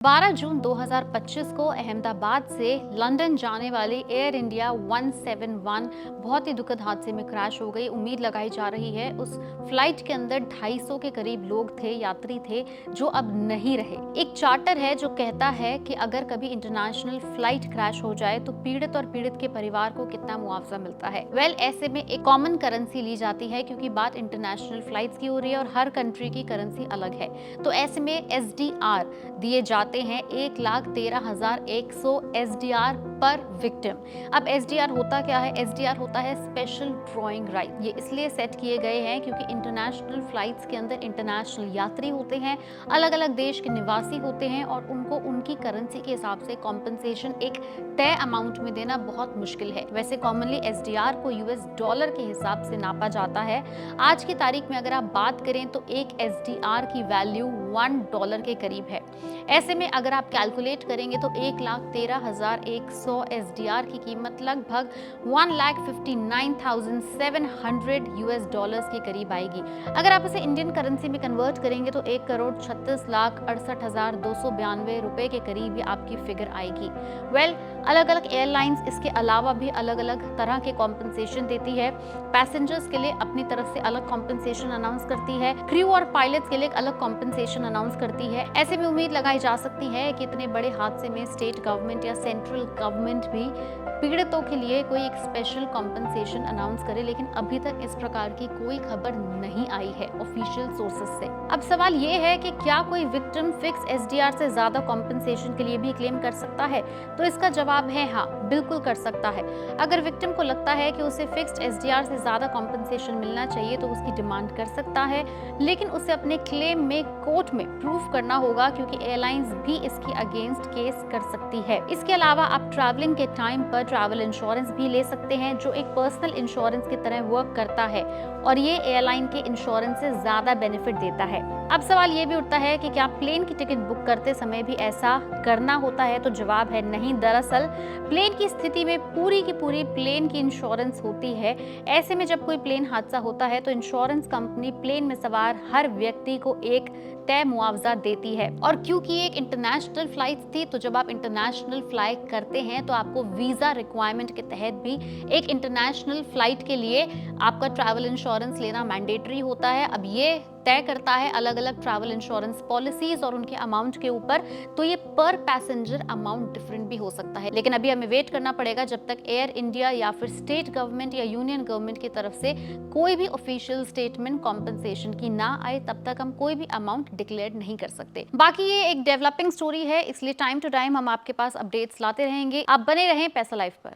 12 जून 2025 को अहमदाबाद से लंदन जाने वाली एयर इंडिया 171 बहुत ही दुखद हादसे में क्रैश हो गई। उम्मीद लगाई जा रही है उस फ्लाइट के अंदर 250 के करीब लोग थे, यात्री थे, जो अब नहीं रहे। एक चार्टर है जो कहता है कि अगर कभी इंटरनेशनल फ्लाइट क्रैश हो जाए तो पीड़ित और पीड़ित के परिवार को कितना मुआवजा मिलता है। ऐसे में एक कॉमन करेंसी ली जाती है, क्योंकि बात इंटरनेशनल फ्लाइट्स की हो रही है और हर कंट्री की करेंसी अलग है। तो ऐसे में SDR दिए जाते हैं 1,13,100 SDR पर विक्टिम। अब SDR होता क्या है? SDR होता है स्पेशल ड्रॉइंग राइट। ये इसलिए सेट किए गए हैं क्योंकि इंटरनेशनल फ्लाइट्स के अंदर इंटरनेशनल यात्री होते हैं, अलग अलग देश के निवासी होते हैं और उनको उनकी करेंसी के हिसाब से कॉम्पनसेशन एक तय अमाउंट में देना बहुत मुश्किल है। वैसे कॉमनली SDR को US डॉलर के हिसाब से नापा जाता है। आज की तारीख में अगर आप बात करें तो एक SDR की वैल्यू $1 के करीब है। ऐसे में अगर आप कैलकुलेट करेंगे तो 1,13,100 SDR की कीमत लगभग 1,59,700 US डॉलर्स के करीब आएगी। अगर आप इसे इंडियन करेंसी में कन्वर्ट करेंगे तो 1,36,68,292 रुपए के करीब ये आपकी फिगर आएगी। अलग अलग एयरलाइंस इसके अलावा भी अलग अलग तरह के कॉम्पनसेशन देती है। पैसेंजर्स के लिए अपनी तरफ से अलग कॉम्पनसेशन अनाउंस करती है, क्रू और पायलट्स के लिए अलग कॉम्पनसेशन अनाउंस करती है। ऐसे में उम्मीद लगाई जा सकती है कि इतने बड़े हादसे में स्टेट गवर्नमेंट या सेंट्रल गवर्नमेंट भी पीड़ितों के लिए कोई एक स्पेशल कॉम्पनसेशन अनाउंस करे, लेकिन अभी तक इस प्रकार की कोई खबर नहीं आई है ऑफिशियल सोर्सेज से। अब सवाल ये है कि क्या कोई विक्टिम फिक्स SDR से ज्यादा कॉम्पनसेशन के लिए भी क्लेम कर सकता है? तो इसका जवाब है हाँ, बिल्कुल कर सकता है। अगर विक्टिम को लगता है कि उसे फिक्स्ड SDR से ज्यादा कॉम्पनसेशन मिलना चाहिए तो उसकी डिमांड कर सकता है, लेकिन उसे अपने क्लेम में कोर्ट में प्रूफ करना होगा, क्योंकि एयरलाइंस भी इसके अगेंस्ट केस कर सकती है। इसके अलावा आप ट्रैवलिंग के टाइम पर ट्रैवल इंश्योरेंस भी ले सकते हैं, जो एक पर्सनल इंश्योरेंस की तरह वर्क करता है और ये एयरलाइन के इंश्योरेंस से ज्यादा बेनिफिट देता है। अब सवाल ये भी उठता है कि क्या प्लेन की टिकट बुक करते समय भी ऐसा करना होता है? तो जवाब है नहीं। दरअसल प्लेन की स्थिति में पूरी की पूरी प्लेन की इंश्योरेंस होती है। ऐसे में जब कोई प्लेन हादसा होता है तो इंश्योरेंस कंपनी प्लेन में सवार हर व्यक्ति को एक तय मुआवजा देती है। और क्योंकि एक इंटरनेशनल फ्लाइट थी, तो जब आप इंटरनेशनल फ्लाई करते हैं तो आपको वीजा रिक्वायरमेंट के तहत भी एक इंटरनेशनल फ्लाइट के लिए आपका ट्रैवल इंश्योरेंस लेना मैंडेटरी होता है। अब ये तय करता है अलग अलग ट्रैवल इंश्योरेंस पॉलिसीज और उनके अमाउंट के ऊपर, तो ये पर पैसेंजर अमाउंट डिफरेंट भी हो सकता है। लेकिन अभी हमें वेट करना पड़ेगा जब तक एयर इंडिया या फिर स्टेट गवर्नमेंट या यूनियन गवर्नमेंट की तरफ से कोई भी ऑफिशियल स्टेटमेंट कॉम्पनसेशन की ना आए, तब तक हम कोई भी अमाउंट डिक्लेयर नहीं कर सकते। बाकी ये एक डेवलपिंग स्टोरी है, इसलिए टाइम टू टाइम हम आपके पास अपडेट्स लाते रहेंगे। आप बने रहें पैसा लाइफ पर।